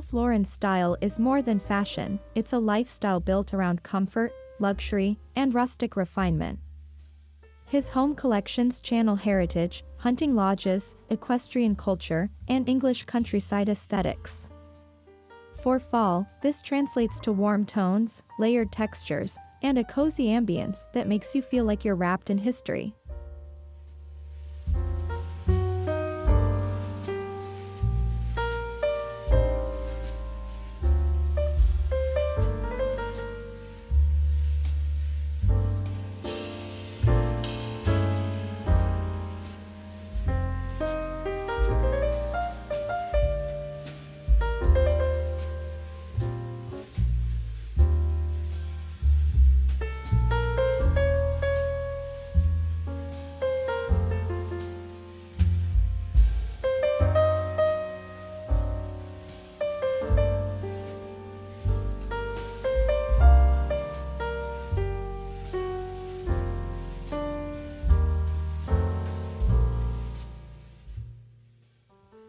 Ralph Lauren's style is more than fashion, it's a lifestyle built around comfort, luxury, and rustic refinement. His home collections channel heritage, hunting lodges, equestrian culture, and English countryside aesthetics. For fall, this translates to warm tones, layered textures, and a cozy ambience that makes you feel like you're wrapped in history.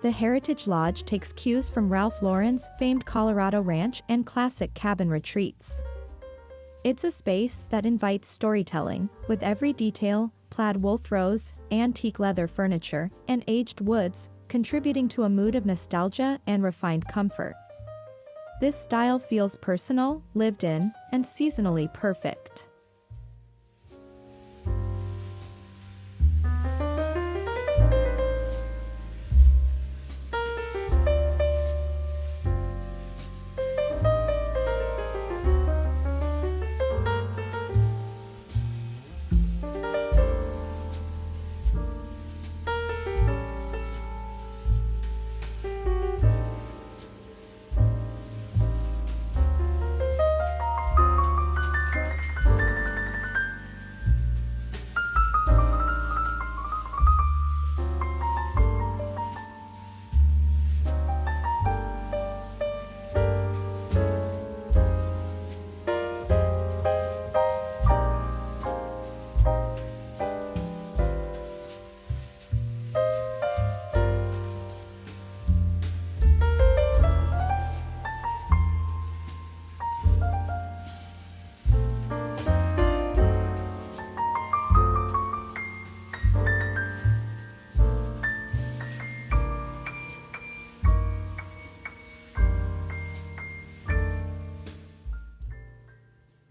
The Heritage Lodge takes cues from Ralph Lauren's famed Colorado ranch and classic cabin retreats. It's a space that invites storytelling, with every detail, plaid wool throws, antique leather furniture, and aged woods, contributing to a mood of nostalgia and refined comfort. This style feels personal, lived in, and seasonally perfect.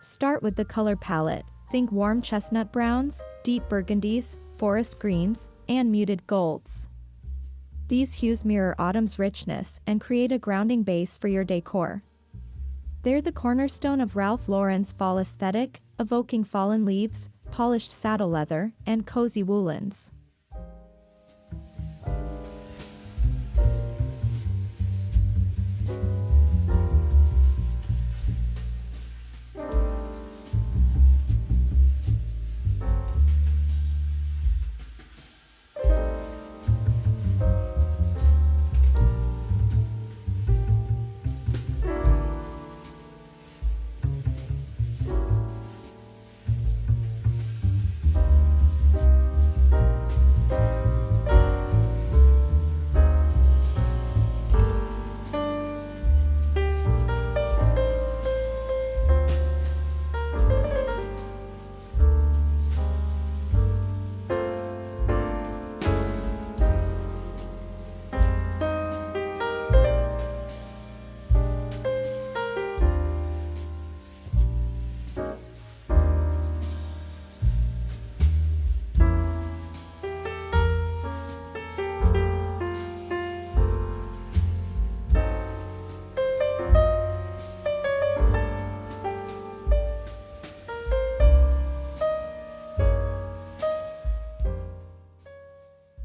Start with the color palette. Think warm chestnut browns, deep burgundies, forest greens, and muted golds. These hues mirror autumn's richness and create a grounding base for your decor. They're the cornerstone of Ralph Lauren's fall aesthetic, evoking fallen leaves, polished saddle leather, and cozy woolens.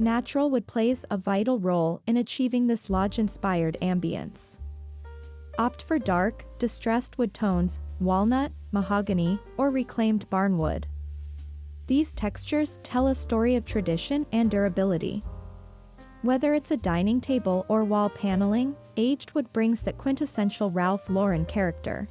Natural wood plays a vital role in achieving this lodge-inspired ambience. Opt for dark, distressed wood tones, walnut, mahogany, or reclaimed barnwood. These textures tell a story of tradition and durability. Whether it's a dining table or wall paneling, aged wood brings that quintessential Ralph Lauren character.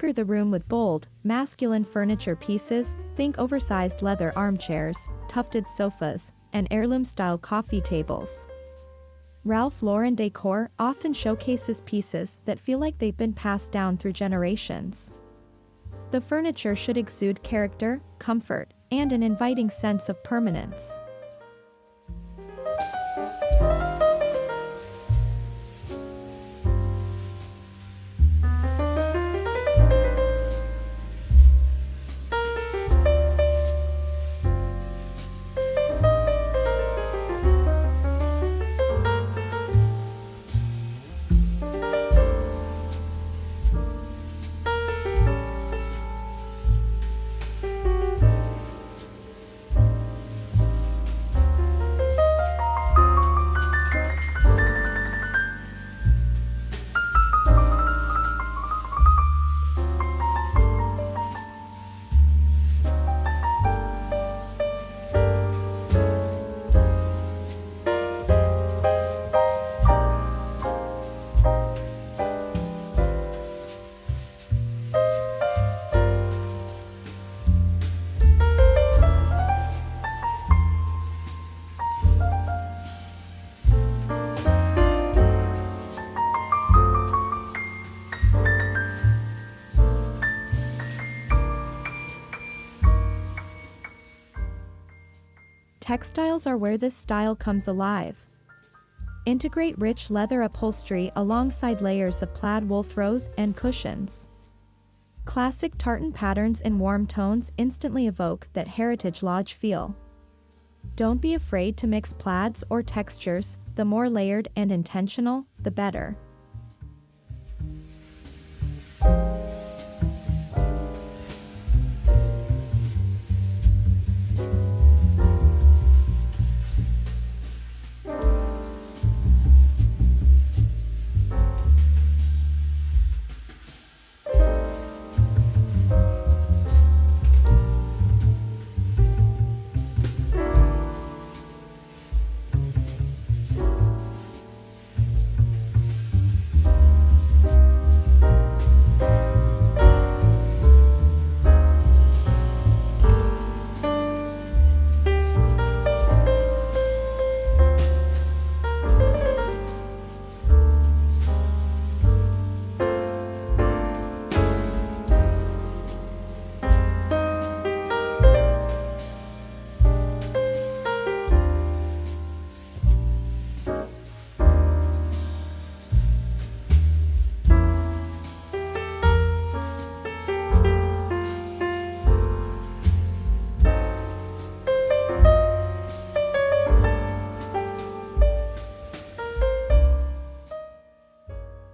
Anchor the room with bold, masculine furniture pieces, think oversized leather armchairs, tufted sofas, and heirloom-style coffee tables. Ralph Lauren decor often showcases pieces that feel like they've been passed down through generations. The furniture should exude character, comfort, and an inviting sense of permanence. Textiles are where this style comes alive. Integrate rich leather upholstery alongside layers of plaid wool throws and cushions. Classic tartan patterns in warm tones instantly evoke that heritage lodge feel. Don't be afraid to mix plaids or textures, the more layered and intentional, the better.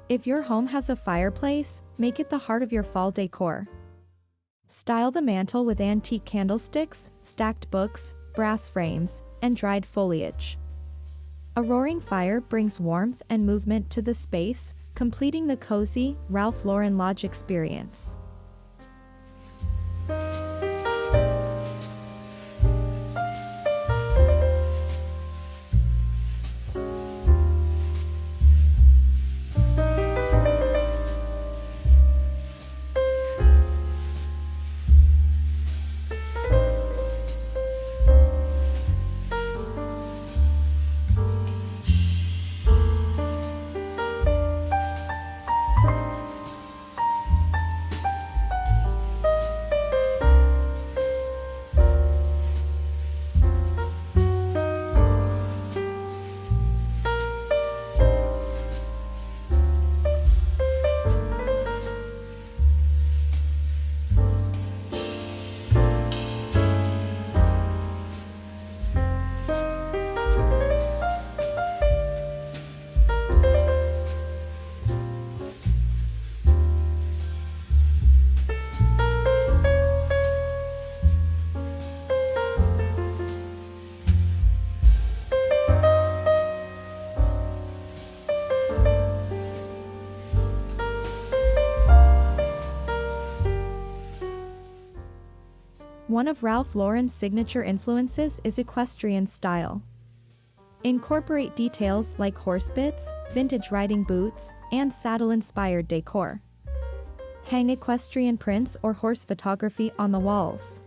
If your home has a fireplace, make it the heart of your fall decor. Style the mantle with antique candlesticks, stacked books, brass frames, and dried foliage. A roaring fire brings warmth and movement to the space, completing the cozy Ralph Lauren Lodge experience. One of Ralph Lauren's signature influences is equestrian style. Incorporate details like horse bits, vintage riding boots, and saddle-inspired decor. Hang equestrian prints or horse photography on the walls.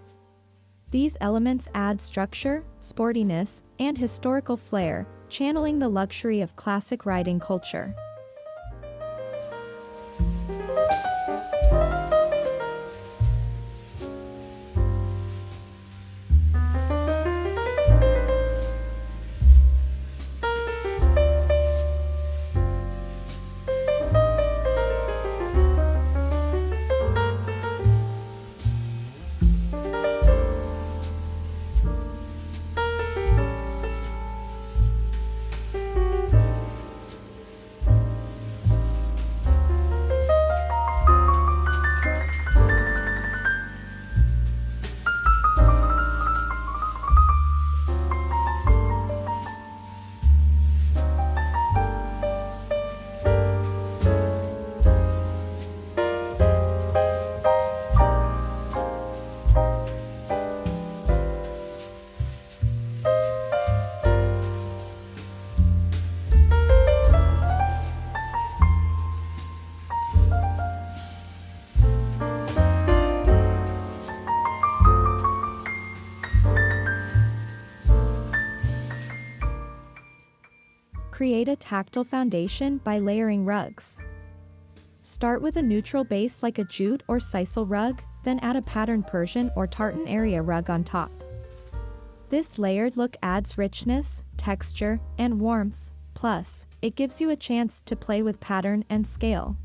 These elements add structure, sportiness, and historical flair, channeling the luxury of classic riding culture. Create a tactile foundation by layering rugs. Start with a neutral base like a jute or sisal rug, then add a patterned Persian or tartan area rug on top. This layered look adds richness, texture, and warmth, plus, it gives you a chance to play with pattern and scale.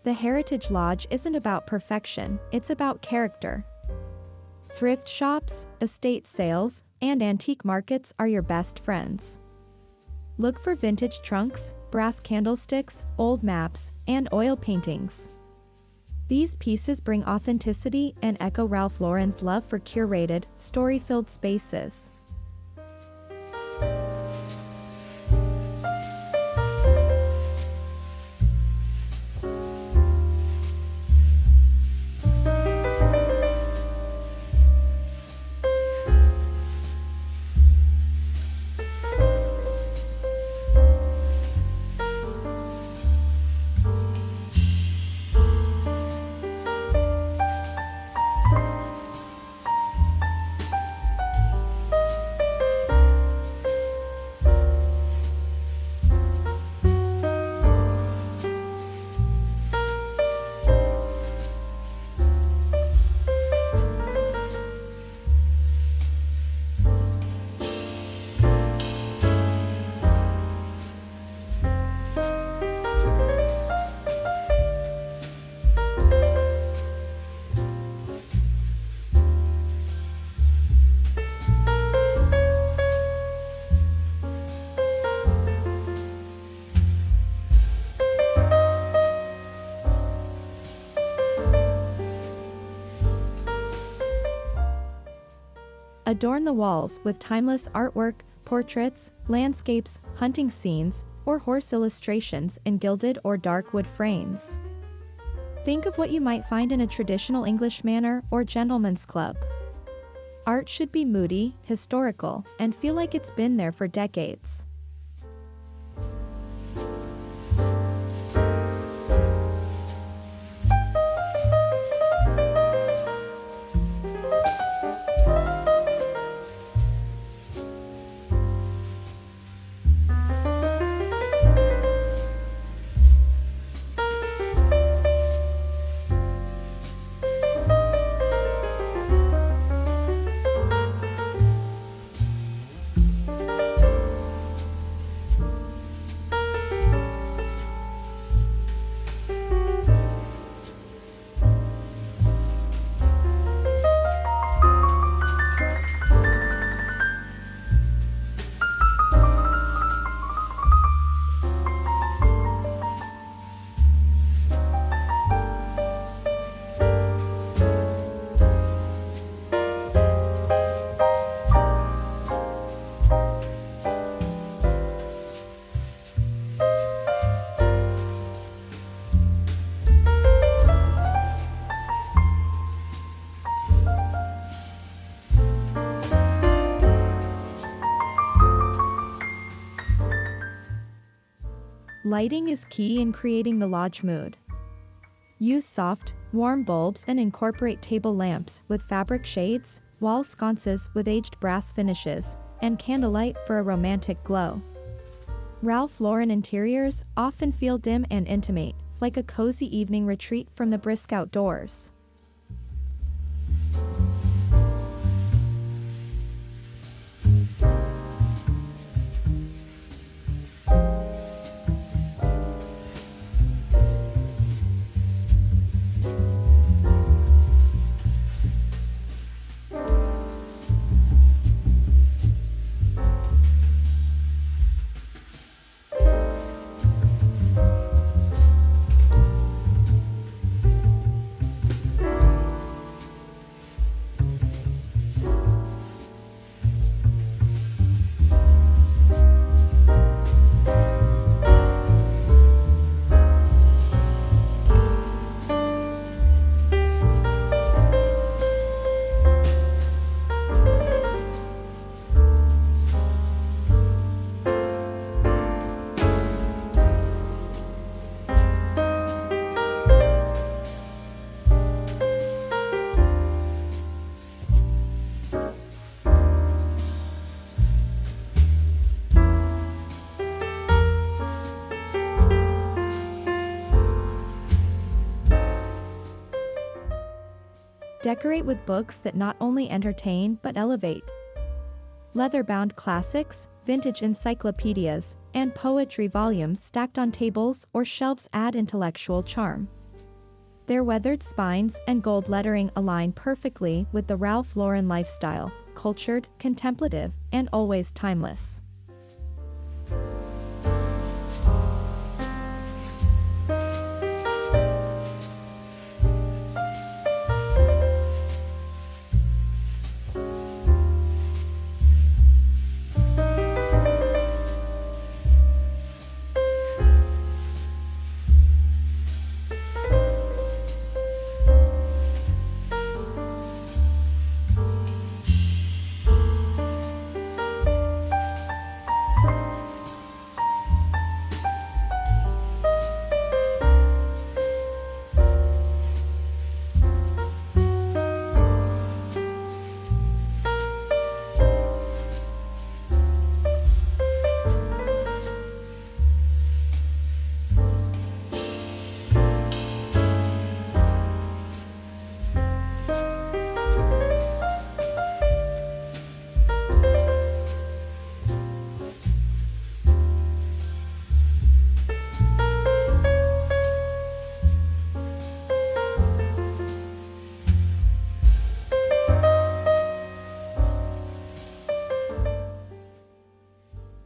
The Heritage Lodge isn't about perfection, it's about character. Thrift shops, estate sales, and antique markets are your best friends. Look for vintage trunks, brass candlesticks, old maps, and oil paintings. These pieces bring authenticity and echo Ralph Lauren's love for curated, story-filled spaces. Adorn the walls with timeless artwork, portraits, landscapes, hunting scenes, or horse illustrations in gilded or dark wood frames. Think of what you might find in a traditional English manor or gentleman's club. Art should be moody, historical, and feel like it's been there for decades. Lighting is key in creating the lodge mood. Use soft, warm bulbs and incorporate table lamps with fabric shades, wall sconces with aged brass finishes, and candlelight for a romantic glow. Ralph Lauren interiors often feel dim and intimate, like a cozy evening retreat from the brisk outdoors. Decorate with books that not only entertain but elevate. Leather-bound classics, vintage encyclopedias, and poetry volumes stacked on tables or shelves add intellectual charm. Their weathered spines and gold lettering align perfectly with the Ralph Lauren lifestyle, cultured, contemplative, and always timeless.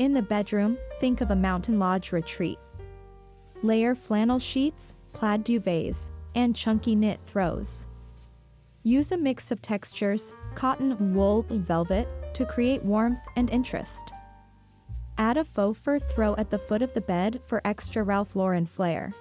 In the bedroom, think of a mountain lodge retreat. Layer flannel sheets, plaid duvets, and chunky knit throws. Use a mix of textures, cotton, wool, and velvet, to create warmth and interest. Add a faux fur throw at the foot of the bed for extra Ralph Lauren flair.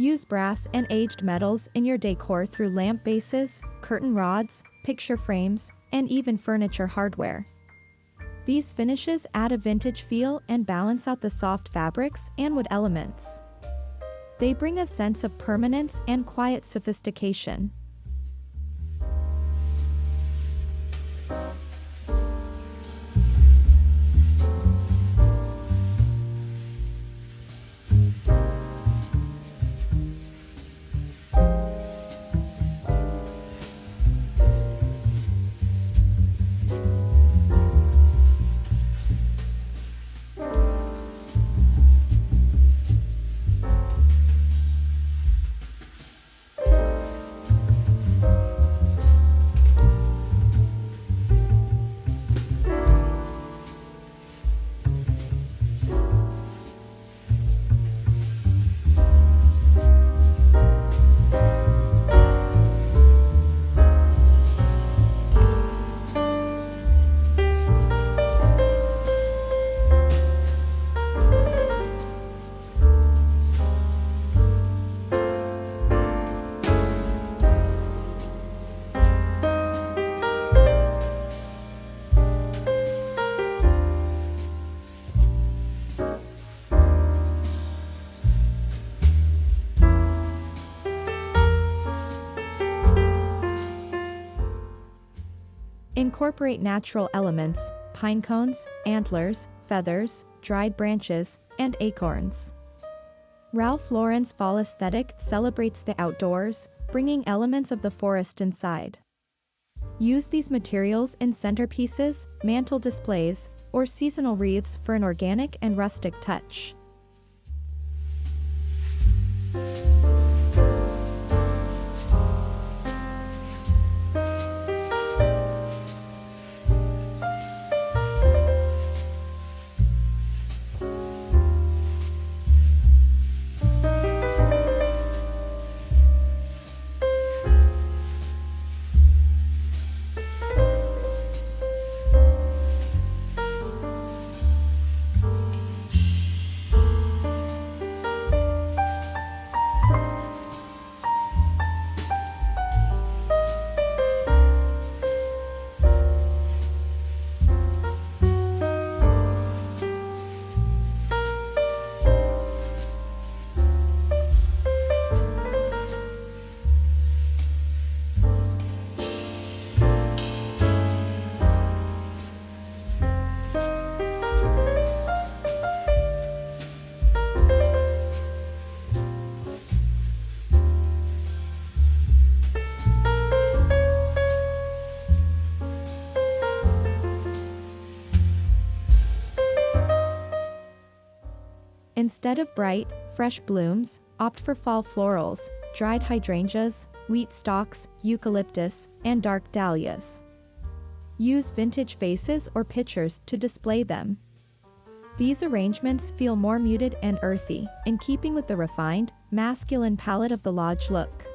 Use brass and aged metals in your decor through lamp bases, curtain rods, picture frames, and even furniture hardware. These finishes add a vintage feel and balance out the soft fabrics and wood elements. They bring a sense of permanence and quiet sophistication. Incorporate natural elements, pine cones, antlers, feathers, dried branches, and acorns. Ralph Lauren's fall aesthetic celebrates the outdoors, bringing elements of the forest inside. Use these materials in centerpieces, mantle displays, or seasonal wreaths for an organic and rustic touch. Instead of bright, fresh blooms, opt for fall florals, dried hydrangeas, wheat stalks, eucalyptus, and dark dahlias. Use vintage vases or pitchers to display them. These arrangements feel more muted and earthy, in keeping with the refined, masculine palette of the lodge look.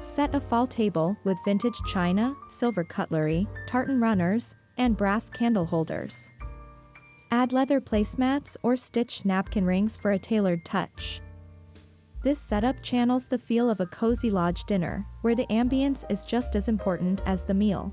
Set a fall table with vintage china, silver cutlery, tartan runners, and brass candle holders. Add leather placemats or stitched napkin rings for a tailored touch. This setup channels the feel of a cozy lodge dinner, where the ambience is just as important as the meal.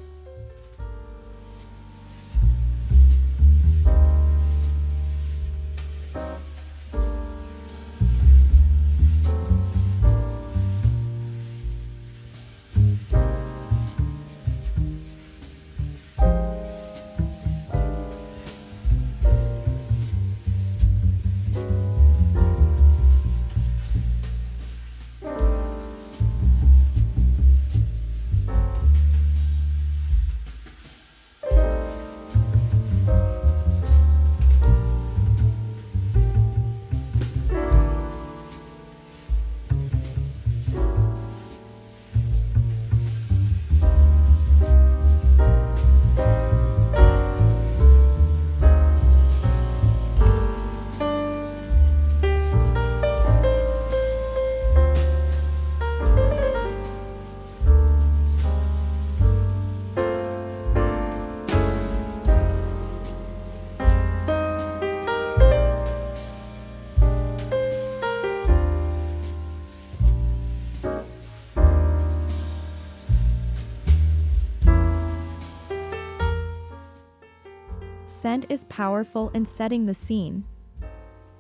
scent is powerful in setting the scene.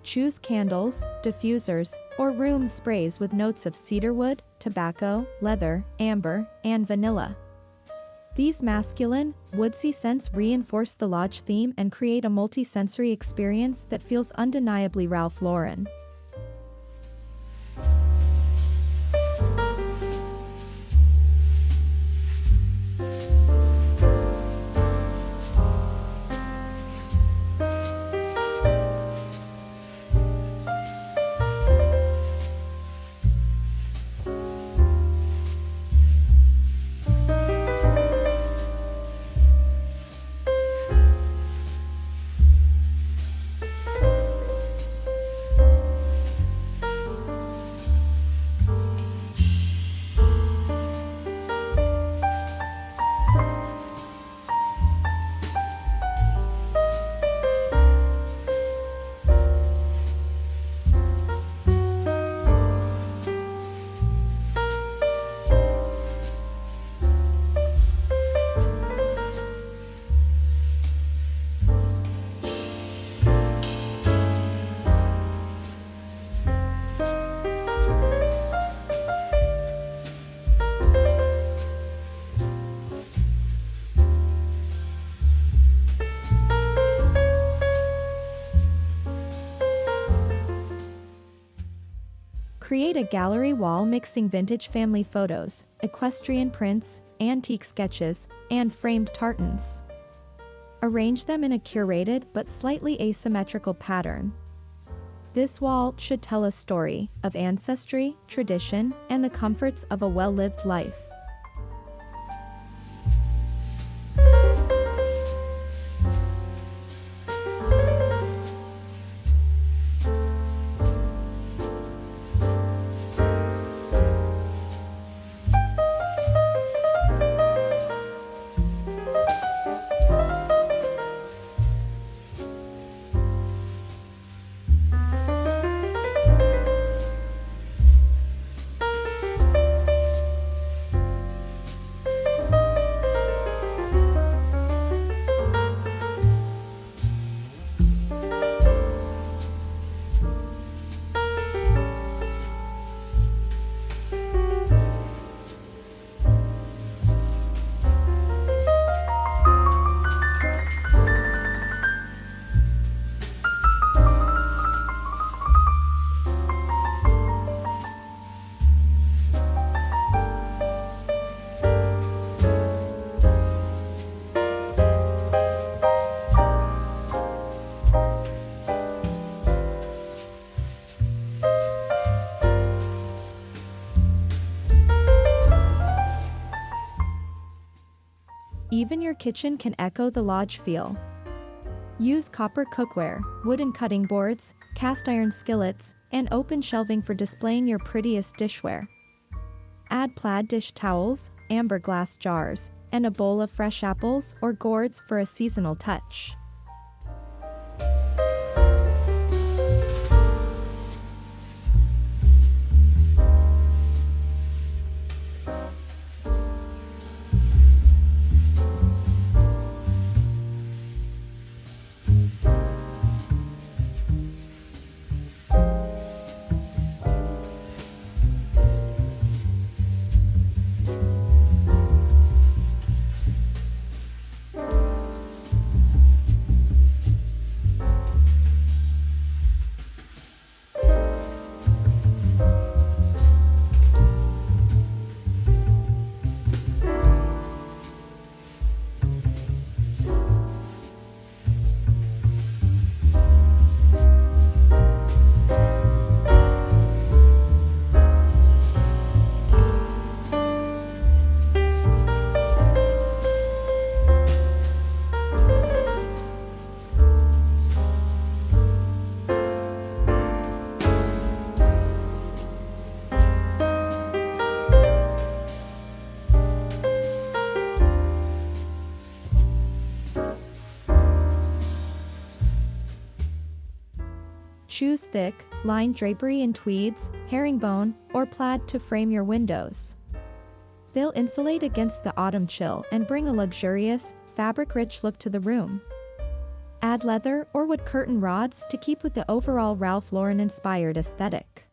Choose candles, diffusers, or room sprays with notes of cedarwood, tobacco, leather, amber, and vanilla. These masculine, woodsy scents reinforce the lodge theme and create a multi-sensory experience that feels undeniably Ralph Lauren. Create a gallery wall mixing vintage family photos, equestrian prints, antique sketches, and framed tartans. Arrange them in a curated but slightly asymmetrical pattern. This wall should tell a story of ancestry, tradition, and the comforts of a well-lived life. Even your kitchen can echo the lodge feel. Use copper cookware, wooden cutting boards, cast iron skillets, and open shelving for displaying your prettiest dishware. Add plaid dish towels, amber glass jars, and a bowl of fresh apples or gourds for a seasonal touch. Choose thick, lined drapery in tweeds, herringbone, or plaid to frame your windows. They'll insulate against the autumn chill and bring a luxurious, fabric-rich look to the room. Add leather or wood curtain rods to keep with the overall Ralph Lauren-inspired aesthetic.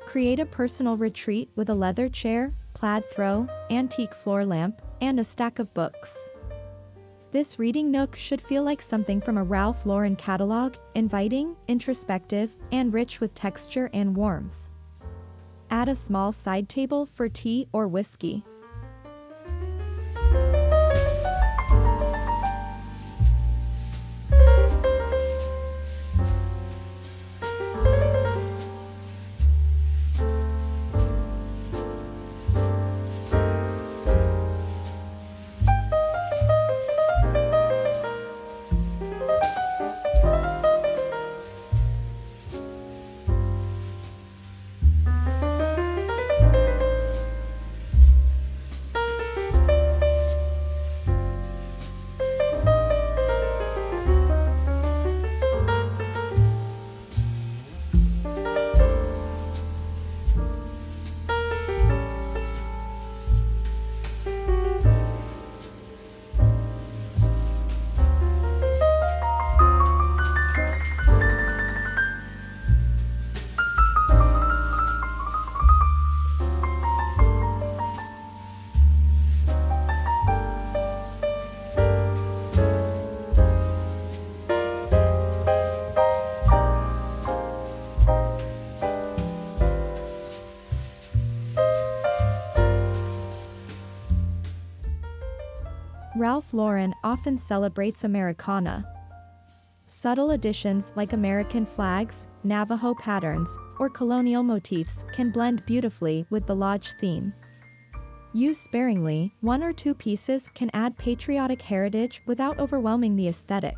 Create a personal retreat with a leather chair, plaid throw, antique floor lamp, and a stack of books. This reading nook should feel like something from a Ralph Lauren catalog, inviting, introspective, and rich with texture and warmth. Add a small side table for tea or whiskey. Ralph Lauren often celebrates Americana. Subtle additions like American flags, Navajo patterns, or colonial motifs can blend beautifully with the lodge theme. Use sparingly, 1 or 2 pieces can add patriotic heritage without overwhelming the aesthetic.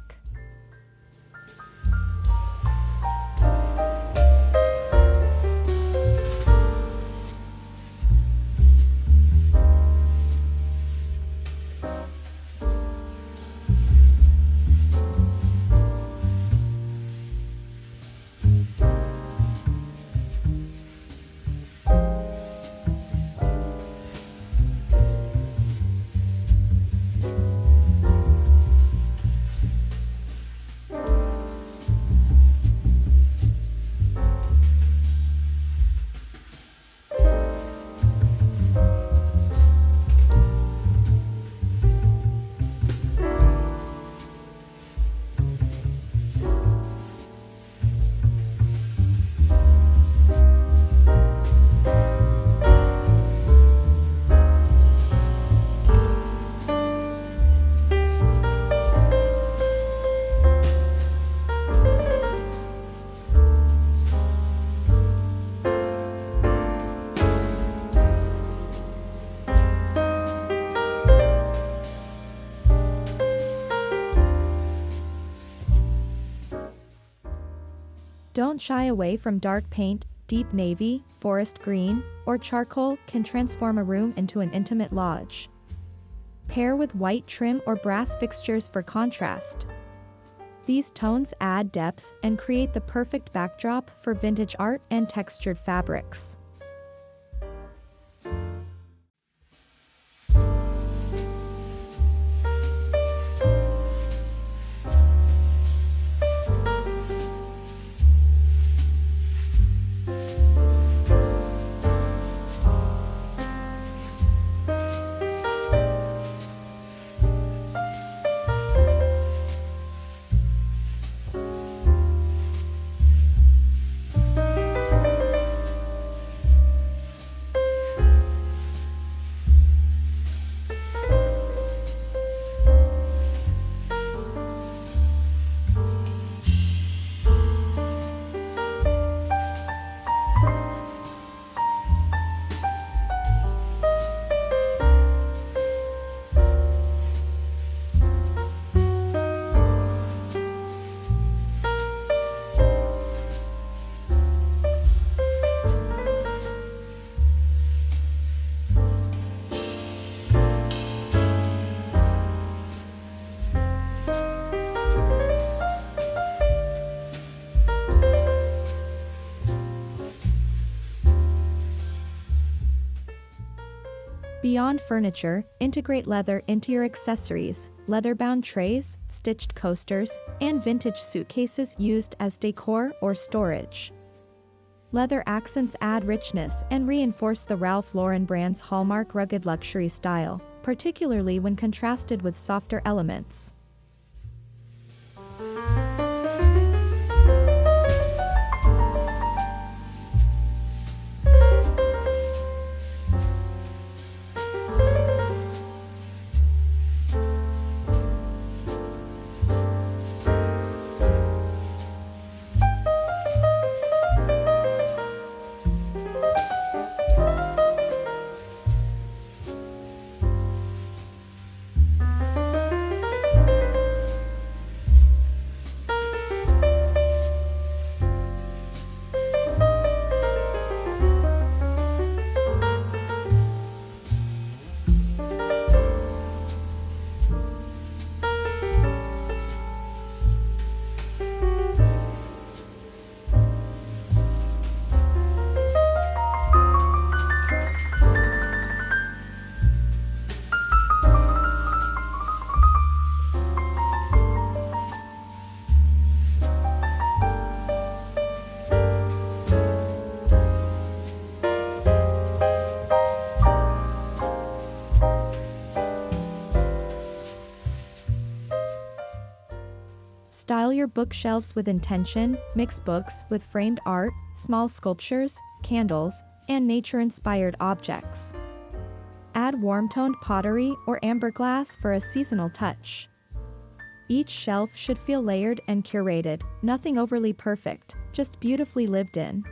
Don't shy away from dark paint. Deep navy, forest green, or charcoal can transform a room into an intimate lodge. Pair with white trim or brass fixtures for contrast. These tones add depth and create the perfect backdrop for vintage art and textured fabrics. Beyond furniture, integrate leather into your accessories, leather-bound trays, stitched coasters, and vintage suitcases used as decor or storage. Leather accents add richness and reinforce the Ralph Lauren brand's hallmark rugged luxury style, particularly when contrasted with softer elements. Style your bookshelves with intention, mix books with framed art, small sculptures, candles, and nature-inspired objects. Add warm-toned pottery or amber glass for a seasonal touch. Each shelf should feel layered and curated, nothing overly perfect, just beautifully lived in.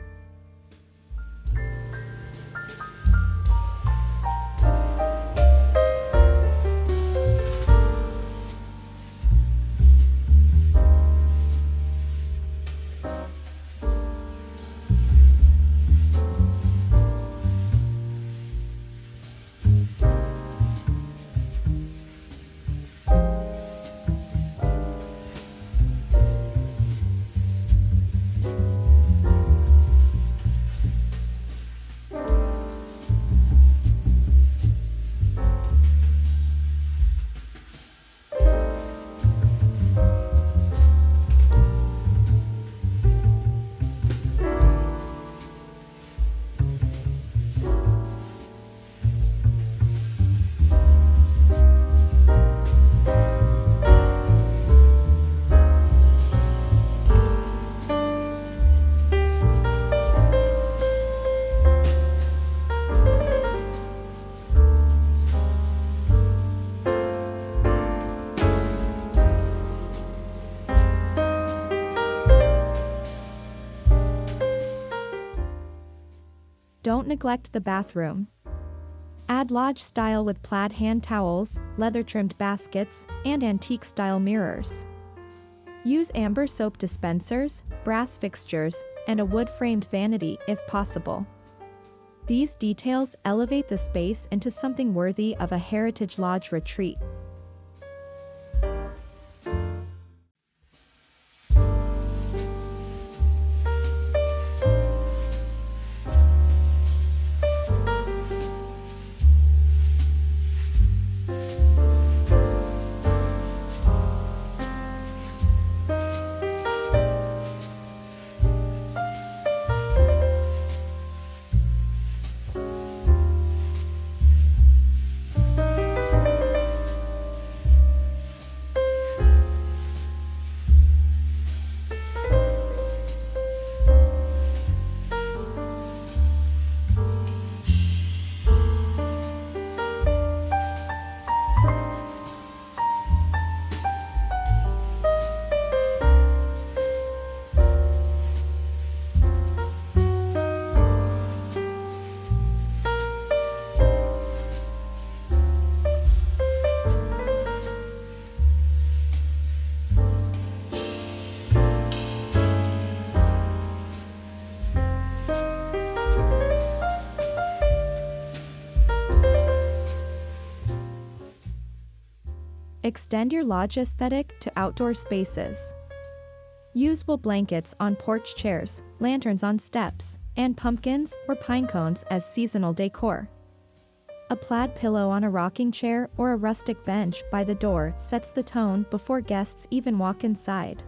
Don't neglect the bathroom. Add lodge style with plaid hand towels, leather-trimmed baskets, and antique-style mirrors. Use amber soap dispensers, brass fixtures, and a wood-framed vanity if possible. These details elevate the space into something worthy of a heritage lodge retreat. Extend your lodge aesthetic to outdoor spaces. Use wool blankets on porch chairs, lanterns on steps, and pumpkins or pine cones as seasonal decor. A plaid pillow on a rocking chair or a rustic bench by the door sets the tone before guests even walk inside.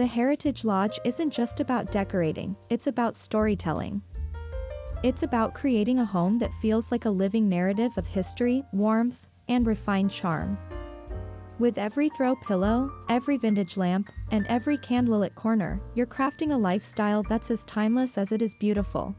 The Heritage Lodge isn't just about decorating, it's about storytelling. It's about creating a home that feels like a living narrative of history, warmth, and refined charm. With every throw pillow, every vintage lamp, and every candlelit corner, you're crafting a lifestyle that's as timeless as it is beautiful.